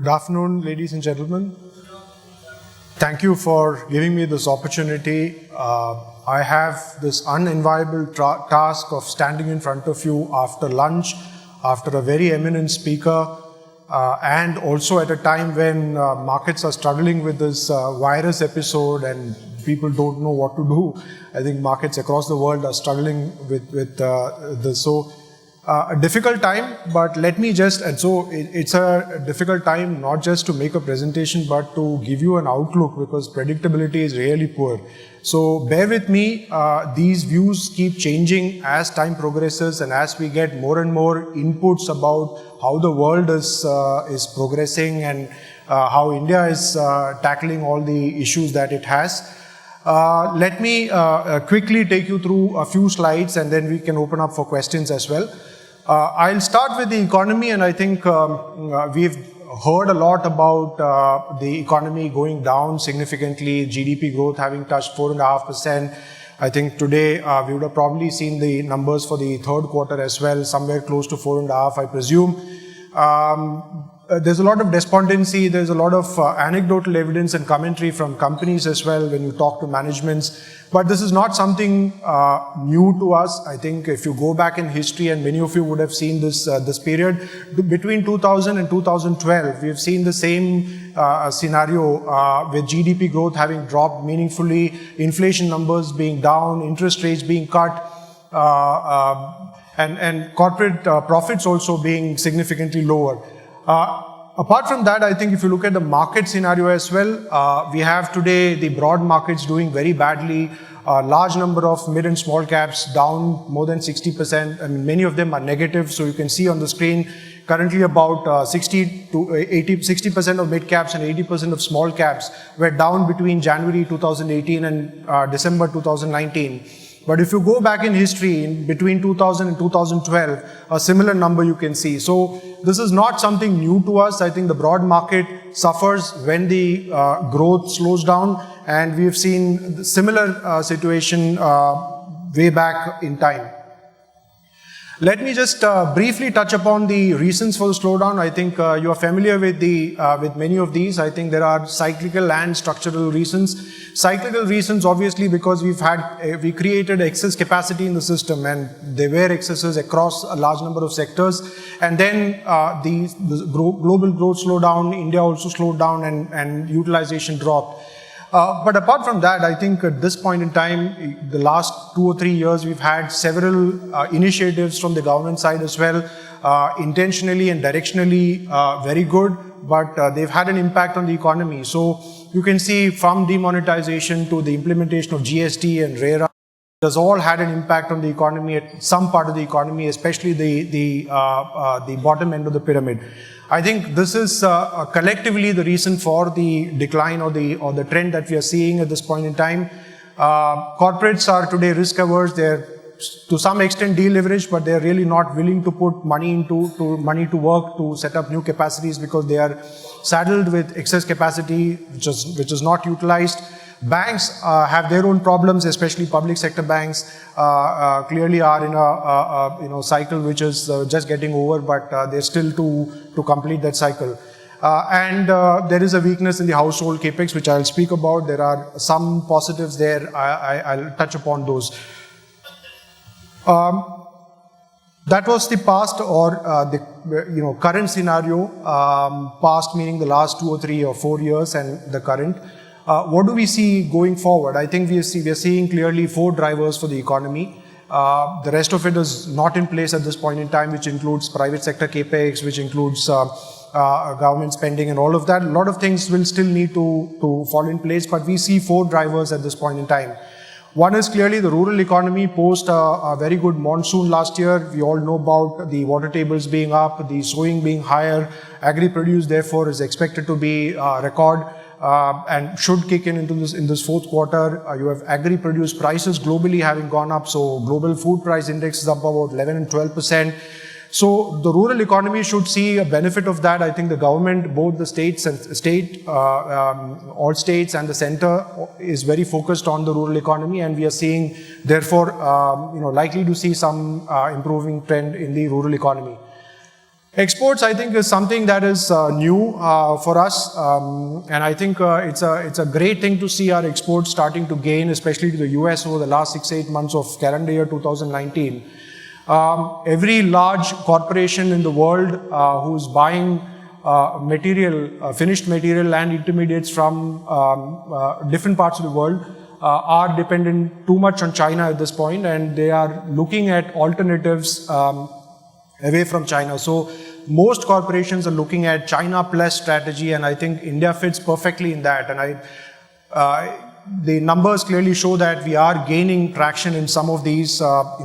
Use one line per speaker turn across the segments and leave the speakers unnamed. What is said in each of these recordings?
Good afternoon, ladies and gentlemen. Thank you for giving me this opportunity. I have this unenviable task of standing in front of you after lunch, after a very eminent speaker, and also at a time when markets are struggling with this virus episode and people don't know what to do. I think markets across the world are struggling with this. So a difficult time, but let me just, and so it's a difficult time not just to make a presentation, but to give you an outlook because predictability is really poor. So bear with me, these views keep changing as time progresses and as we get more and more inputs about how the world is progressing and how India is tackling all the issues that it has. Let me quickly take you through a few slides and then we can open up for questions as well. I'll start with the economy, and I think we've heard a lot about the economy going down significantly, GDP growth having touched 4.5%. I think today we would have probably seen the numbers for the third quarter as well, somewhere close to 4.5%, I presume. There's a lot of despondency, there's a lot of anecdotal evidence and commentary from companies as well when you talk to managements. But this is not something new to us. I think if you go back in history, and many of you would have seen this, this period, between 2000 and 2012, we've seen the same scenario with GDP growth having dropped meaningfully, inflation numbers being down, interest rates being cut, and corporate profits also being significantly lower. Apart from that, I think if you look at the market scenario as well, we have today the broad markets doing very badly. A large number of mid and small caps down more than 60%. I mean, many of them are negative. So you can see on the screen currently about 60% of mid caps and 80% of small caps were down between January 2018 and December 2019. But if you go back in history, in between 2000 and 2012, a similar number you can see. So this is not something new to us. I think the broad market suffers when the growth slows down, and we've seen the similar situation way back in time. Let me just briefly touch upon the reasons for the slowdown. I think you are familiar with many of these. I think there are cyclical and structural reasons. Cyclical reasons, obviously, because we created excess capacity in the system, and there were excesses across a large number of sectors. And then the global growth slowed down, India also slowed down, and utilization dropped. But apart from that, I think at this point in time, the last 2 or 3 years, we've had several initiatives from the government side as well, intentionally and directionally very good, but they've had an impact on the economy. So you can see from demonetization to the implementation of GST and RERA, it has all had an impact on the economy, at some part of the economy, especially the bottom end of the pyramid. I think this is collectively the reason for the decline or the trend that we are seeing at this point in time. Corporates are today risk averse. They're to some extent deleveraged, but they're really not willing to put money to work to set up new capacities because they are saddled with excess capacity which is not utilized. Banks have their own problems, especially public sector banks clearly are in a cycle which is just getting over, but they're still to complete that cycle. And there is a weakness in the household capex, which I'll speak about. There are some positives there. I'll touch upon those. That was the past, or the current scenario. Past meaning the last 2 or 3 or 4 years, and the current. What do we see going forward? I think we are seeing clearly 4 drivers for the economy. The rest of it is not in place at this point in time, which includes private sector capex, which includes government spending and all of that. A lot of things will still need to fall in place, but we see 4 drivers at this point in time. One is clearly the rural economy post a very good monsoon last year. We all know about the water tables being up, the sowing being higher. Agri-produce therefore is expected to be record. And should kick in this fourth quarter. You have agri-produce prices globally having gone up, so global food price index is up about 11 and 12%. So the rural economy should see a benefit of that. I think the government, both the states and all states and the center, is very focused on the rural economy, and we are seeing, therefore, likely to see some improving trend in the rural economy. Exports, I think, is something that is new for us, and I think it's a great thing to see our exports starting to gain, especially to the US over the last 6-8 months of calendar year 2019. Every large corporation in the world who's buying finished material and intermediates from different parts of the world are dependent too much on China at this point, and they are looking at alternatives away from China. So most corporations are looking at China plus strategy, and I think India fits perfectly in that. And the numbers clearly show that we are gaining traction in some of these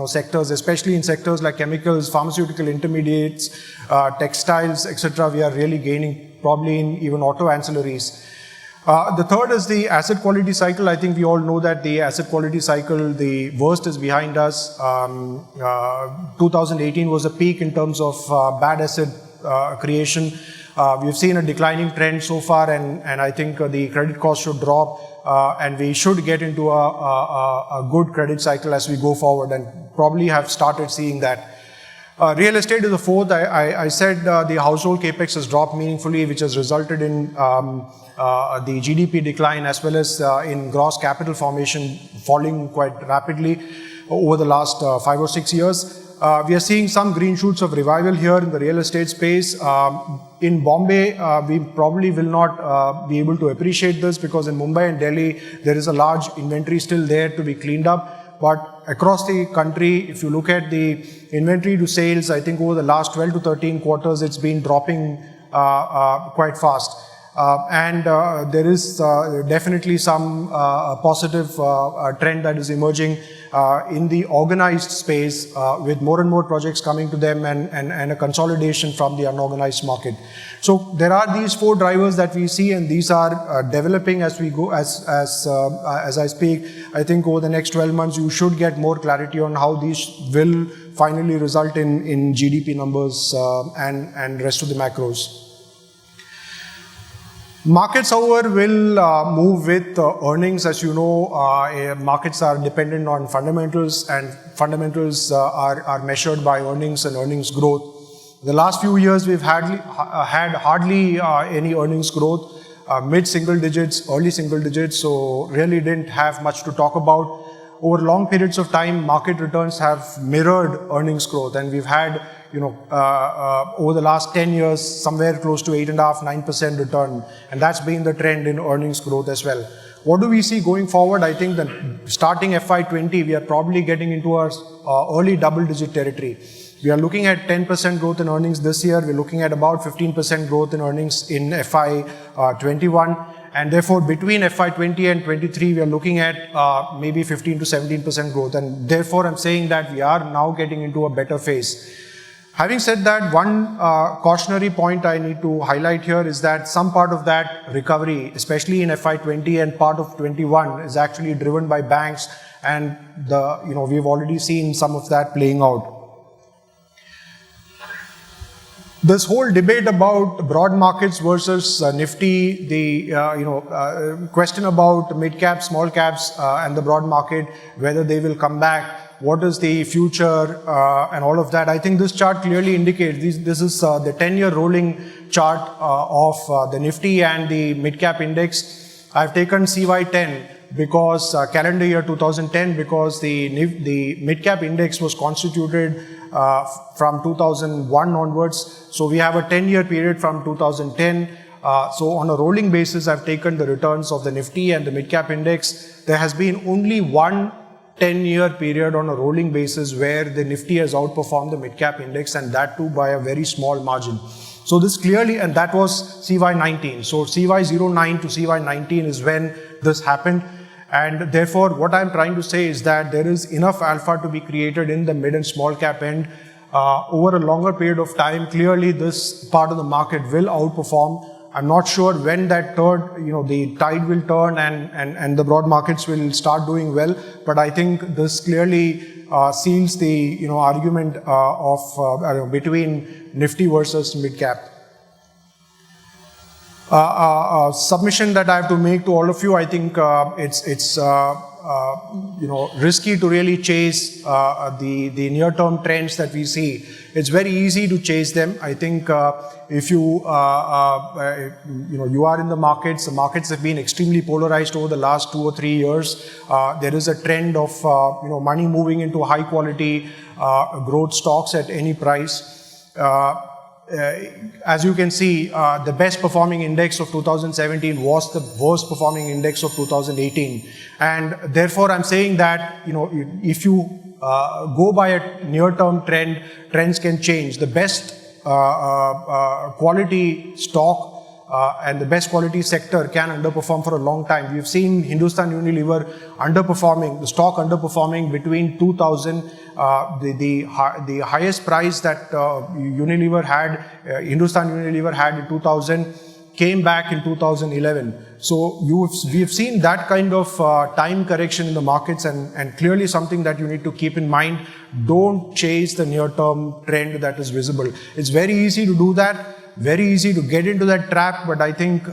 sectors, especially in sectors like chemicals, pharmaceutical intermediates, textiles, etc. We are really gaining, probably in even auto ancillaries. The third is the asset quality cycle. I think we all know that the asset quality cycle, the worst is behind us. 2018 was a peak in terms of bad asset creation. We've seen a declining trend so far, and I think the credit cost should drop, and we should get into a good credit cycle as we go forward, and probably have started seeing that. Real estate is the fourth. I said the household capex has dropped meaningfully, which has resulted in the GDP decline as well as in gross capital formation falling quite rapidly over the last 5 or 6 years. We are seeing some green shoots of revival here in the real estate space. In Bombay, we probably will not be able to appreciate this because in Mumbai and Delhi, there is a large inventory still there to be cleaned up. But across the country, if you look at the inventory to sales, I think over the last 12 to 13 quarters, it's been dropping quite fast. And there is definitely some positive trend that is emerging in the organized space with more and more projects coming to them and a consolidation from the unorganized market. So there are these 4 drivers that we see, and these are developing as we go, as I speak. I think over the next 12 months, you should get more clarity on how these will finally result in GDP numbers and rest of the macros. Markets, however, will move with earnings. As you know, markets are dependent on fundamentals, and fundamentals are measured by earnings and earnings growth. The last few years, we've had hardly any earnings growth, mid-single digits, early single digits, so really didn't have much to talk about. Over long periods of time, market returns have mirrored earnings growth, and we've had over the last 10 years, somewhere close to 8.5–9% return. And that's been the trend in earnings growth as well. What do we see going forward? I think that starting FY20, we are probably getting into our early double-digit territory. We are looking at 10% growth in earnings this year. We're looking at about 15% growth in earnings in FY21. And therefore, between FY20 and 23, we are looking at maybe 15 to 17% growth. And therefore, I'm saying that we are now getting into a better phase. Having said that, one cautionary point I need to highlight here is that some part of that recovery, especially in FY20 and part of 21, is actually driven by banks, and we've already seen some of that playing out. This whole debate about broad markets versus Nifty, the question about mid caps, small caps, and the broad market, whether they will come back. What is the future and all of that. I think this chart clearly indicates, this is the 10-year rolling chart of the Nifty and the mid-cap index. I've taken CY10 because calendar year 2010, because the mid-cap index was constituted from 2001 onwards. So we have a 10-year period from 2010. So on a rolling basis, I've taken the returns of the Nifty and the mid-cap index. There has been only one 10-year period on a rolling basis where the Nifty has outperformed the mid-cap index, and that too by a very small margin. So this clearly, and that was CY19. So CY09 to CY19 is when this happened. And therefore, what I'm trying to say is that there is enough alpha to be created in the mid and small cap end. Over a longer period of time, clearly this part of the market will outperform. I'm not sure when that the tide will turn and the broad markets will start doing well, but I think this clearly seals the argument of between Nifty versus mid cap. Submission that I have to make to all of you, I think it's risky to really chase the near-term trends that we see. It's very easy to chase them. I think if you are in the markets have been extremely polarized over the last 2 or 3 years. There is a trend of money moving into high-quality growth stocks at any price. As you can see, the best performing index of 2017 was the worst performing index of 2018. And therefore, I'm saying that, if you go by a near-term trend, trends can change. The best quality stock and the best quality sector can underperform for a long time. We've seen Hindustan Unilever underperforming, the stock underperforming between 2000, the highest price that Hindustan Unilever had in 2000 came back in 2011. So we have seen that kind of time correction in the markets, and clearly something that you need to keep in mind. Don't chase the near-term trend that is visible. It's very easy to do that. Very easy to get into that trap, but I think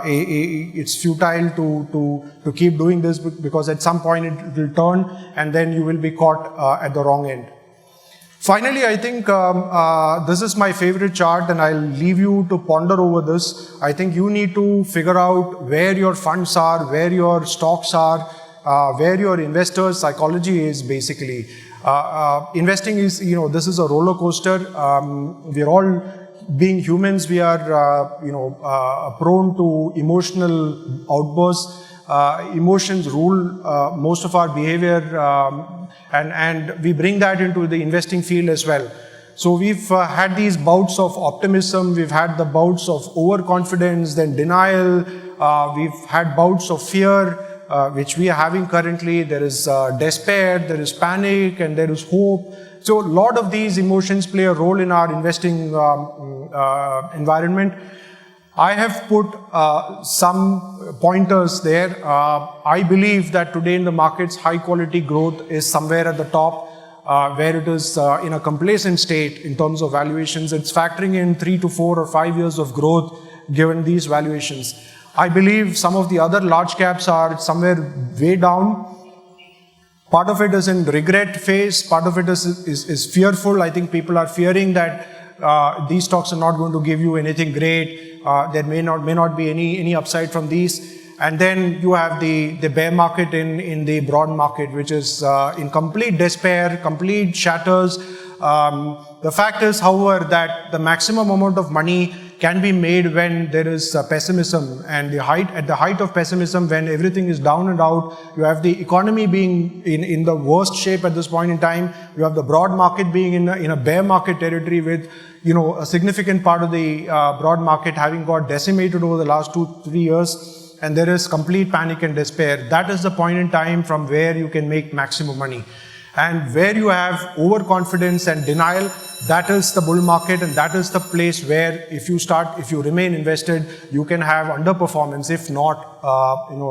it's futile to keep doing this, because at some point it will turn and then you will be caught at the wrong end. Finally, I think this is my favorite chart, and I'll leave you to ponder over this. I think you need to figure out where your funds are, where your stocks are, where your investors' psychology is basically. Investing is, this is a roller coaster. We're all, being humans, we are, prone to emotional outbursts. Emotions rule most of our behavior, and we bring that into the investing field as well. So we've had these bouts of optimism, we've had the bouts of overconfidence, then denial, we've had bouts of fear, which we are having currently. There is despair, there is panic, and there is hope. So a lot of these emotions play a role in our investing environment. I have put some pointers there. I believe that today in the markets, high quality growth is somewhere at the top, where it is in a complacent state in terms of valuations. It's factoring in 3 to 4 or 5 years of growth given these valuations. I believe some of the other large caps are somewhere way down. Part of it is in regret phase, part of it is fearful. I think people are fearing that these stocks are not going to give you anything great. There may not be any upside from these. And then you have the bear market in the broad market, which is in complete despair, complete shatters. The fact is, however, that the maximum amount of money can be made when there is pessimism, and at the height of pessimism, when everything is down and out. You have the economy being in the worst shape at this point in time. You have the broad market being in a bear market territory, with a significant part of the broad market having got decimated over the last 2-3 years, and there is complete panic and despair. That is the point in time from where you can make maximum money. And where you have overconfidence and denial, that is the bull market, and that is the place where if you remain invested, you can have underperformance, if not,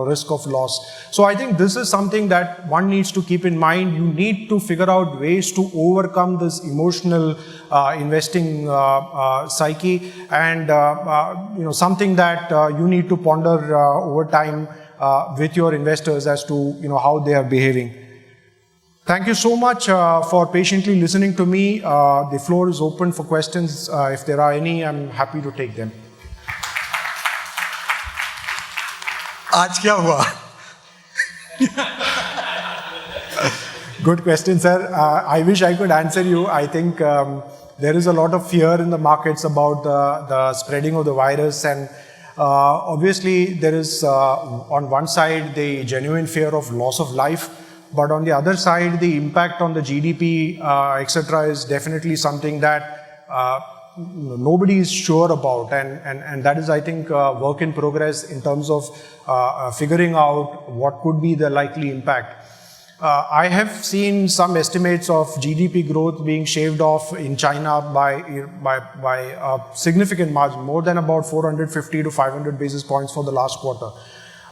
risk of loss. So I think this is something that one needs to keep in mind. You need to figure out ways to overcome this emotional investing psyche, and something that you need to ponder over time with your investors as to how they are behaving. Thank you so much for patiently listening to me. The floor is open for questions. If there are any, I'm happy to take them.
आज क्या हुआ?
Good question, sir. I wish I could answer you. I think there is a lot of fear in the markets about the spreading of the virus, and obviously there is on one side the genuine fear of loss of life. But on the other side, the impact on the GDP, etc., is definitely something that nobody is sure about, and that is, I think, work in progress in terms of figuring out what could be the likely impact. I have seen some estimates of GDP growth being shaved off in China by a significant margin, more than about 450 to 500 basis points for the last quarter.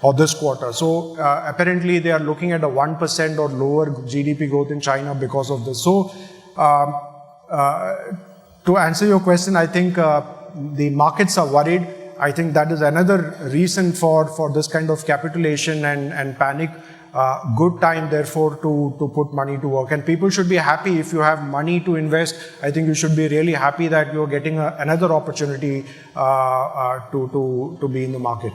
Or this quarter. So apparently they are looking at a 1% or lower GDP growth in China because of this. So to answer your question, I think the markets are worried. I think that is another reason for this kind of capitulation and panic good time, therefore, to put money to work. And people should be happy if you have money to invest. I think you should be really happy that you're getting another opportunity to be in the market.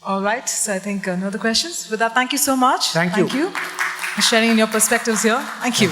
All right, so I think no other questions. With that, thank you so much.
Thank you.
Thank you for sharing your perspectives here. Thank you.